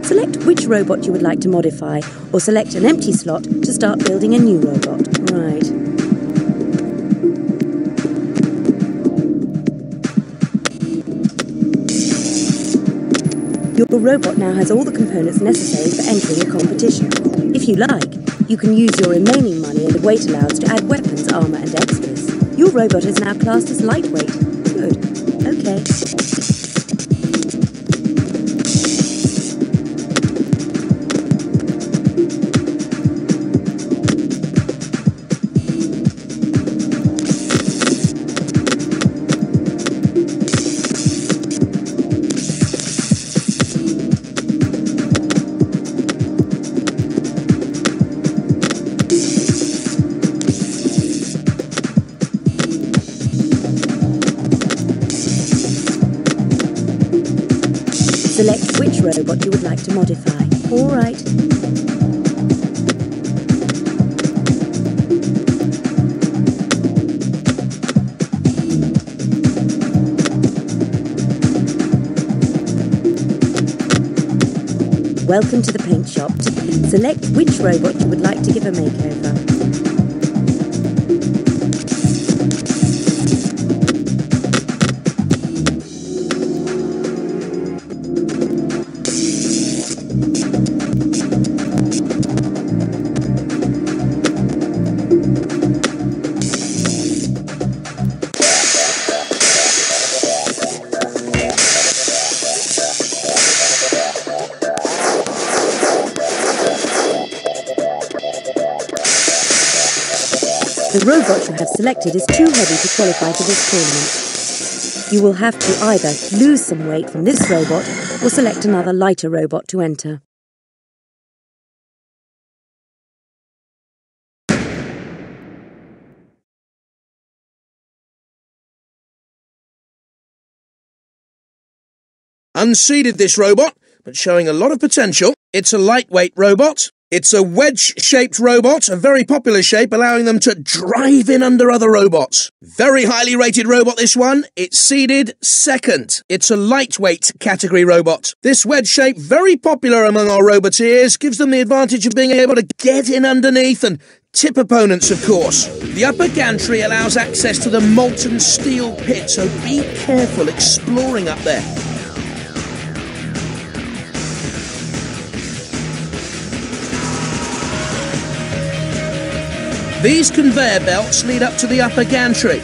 Select which robot you would like to modify, or select an empty slot to start building a new robot. Right. Your robot now has all the components necessary for entering a competition. If you like, you can use your remaining money and weight allowance to add weapons, armour and extras. Your robot is now classed as lightweight. Good. Okay. Select which robot you would like to modify. All right. Welcome to the paint shop. Select which robot you would like to give a makeover. The robot you have selected is too heavy to qualify for this tournament. You will have to either lose some weight from this robot or select another lighter robot to enter. Unseeded this robot, but showing a lot of potential. It's a lightweight robot. It's a wedge-shaped robot, a very popular shape, allowing them to drive in under other robots. Very highly rated robot, this one. It's seeded second. It's a lightweight category robot. This wedge shape, very popular among our roboteers, gives them the advantage of being able to get in underneath and tip opponents, of course. The upper gantry allows access to the molten steel pit, so be careful exploring up there. These conveyor belts lead up to the upper gantry.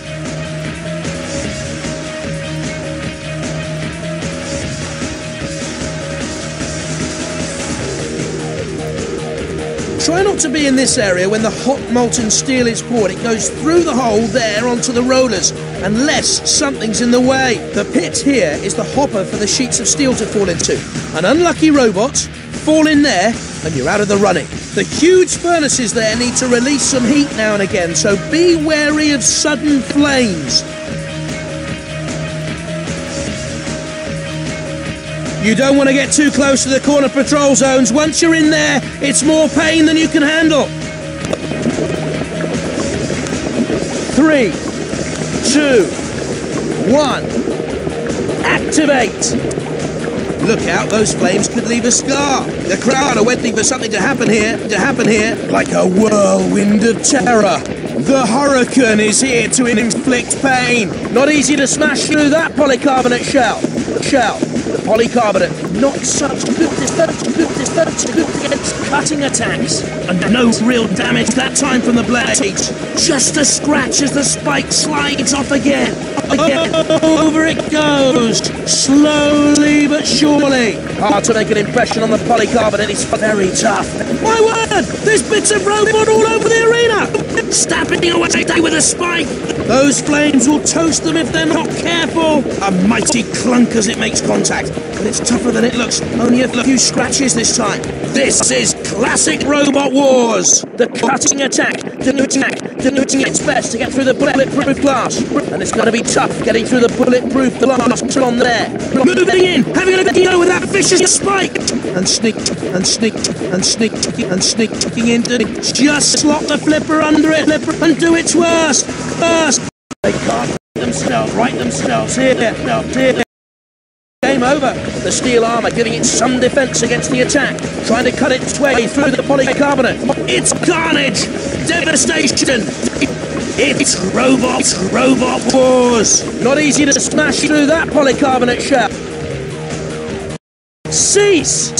Try not to be in this area when the hot molten steel is poured. It goes through the hole there onto the rollers, unless something's in the way. The pit here is the hopper for the sheets of steel to fall into. An unlucky robot, fall in there, and you're out of the running. The huge furnaces there need to release some heat now and again, so be wary of sudden flames. You don't want to get too close to the corner patrol zones. Once you're in there, it's more pain than you can handle. 3, 2, 1. Activate. Look out, those flames could leave a scar. The crowd are waiting for something to happen here, like a whirlwind of terror. The Hurricane is here to inflict pain. Not easy to smash through that polycarbonate shell. The polycarbonate, not such good against cutting attacks. And no real damage that time from the blades. Just a scratch as the spike slides off again. Over it goes, slowly but surely. Hard to make an impression on the polycarbonate, it's very tough. My word, there's bits of robot all over the arena. Stabbing away with a spike. Those flames will toast them if they're not careful. A mighty clunk as it makes contact, but it's tougher than it looks. Only a few scratches this time. This is classic Robot Wars. The cutting attack, doing its best to get through the bulletproof glass, and it's going to be tough getting through the bulletproof glass on there. Moving in, having a go with that vicious spike, and sneaking in. Just slot the flipper under it and do its worst. They can't themselves here. Game over. The steel armour giving it some defence against the attack, trying to cut its way through the polycarbonate. It's carnage, devastation. It's robot wars. Not easy to smash through that polycarbonate shell. Cease.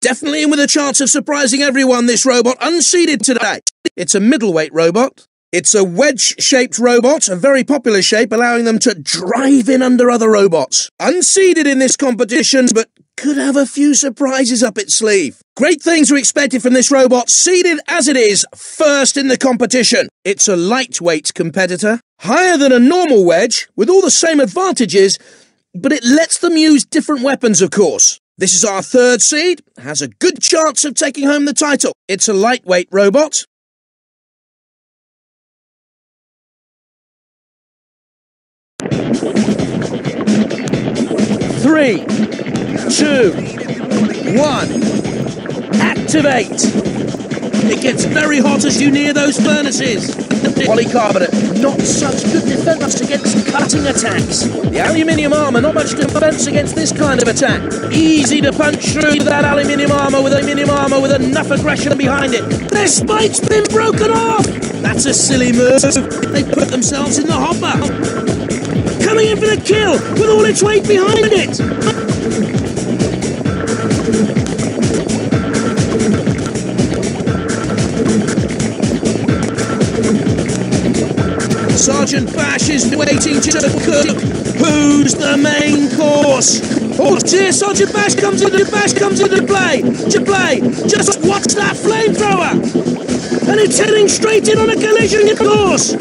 Definitely in with a chance of surprising everyone, this robot, unseeded today. It's a middleweight robot. It's a wedge-shaped robot, a very popular shape, allowing them to drive in under other robots. Unseeded in this competition, but could have a few surprises up its sleeve. Great things are expected from this robot, seeded as it is, first in the competition. It's a lightweight competitor, higher than a normal wedge, with all the same advantages, but it lets them use different weapons, of course. This is our third seed, has a good chance of taking home the title. It's a lightweight robot. Three, 2, 1, activate! It gets very hot as you near those furnaces. Polycarbonate, not such good defence against cutting attacks. The aluminium armour, not much defence against this kind of attack. Easy to punch through that aluminium armour with enough aggression behind it. Their spike's been broken off! That's a silly move. They put themselves in the hopper. Coming in for the kill with all its weight behind it. Sergeant Bash is waiting to cook. Who's the main course? Oh dear, Sergeant Bash comes into play. Just watch that flamethrower. And it's heading straight in on a collision course.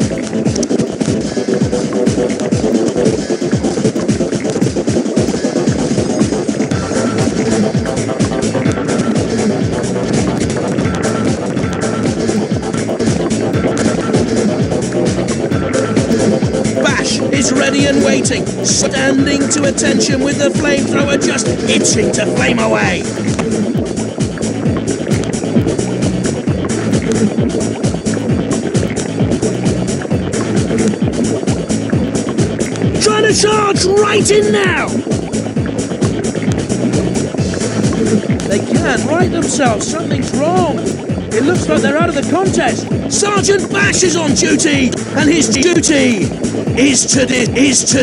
Ready and waiting, standing to attention with the flamethrower just itching to flame away. Trying to charge right in now. They can't right themselves, something's wrong. It looks like they're out of the contest. Sergeant Bash is on duty, and his duty is to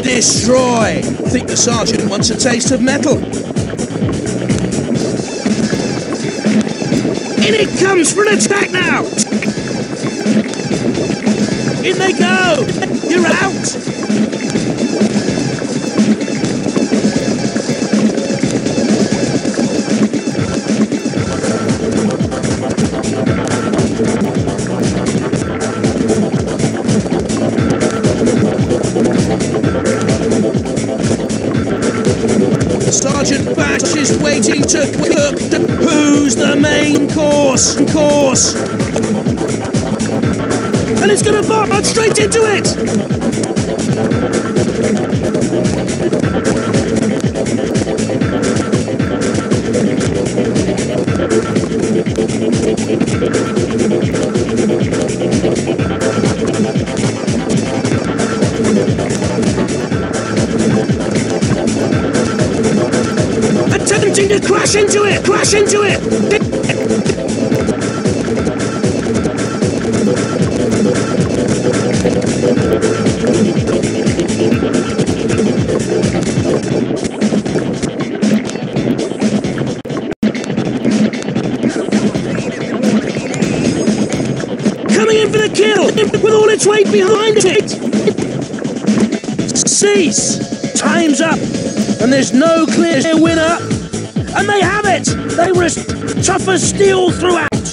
destroy. I think the sergeant wants a taste of metal. In it comes for an attack now. In they go. You're out. Sergeant Bash is waiting to cook. Who's the main course? And it's going to barge straight into it. Attempting to crash into it! Coming in for the kill, with all its weight behind it! Cease! Time's up, and there's no clear winner. And they have it! They were as tough as steel throughout.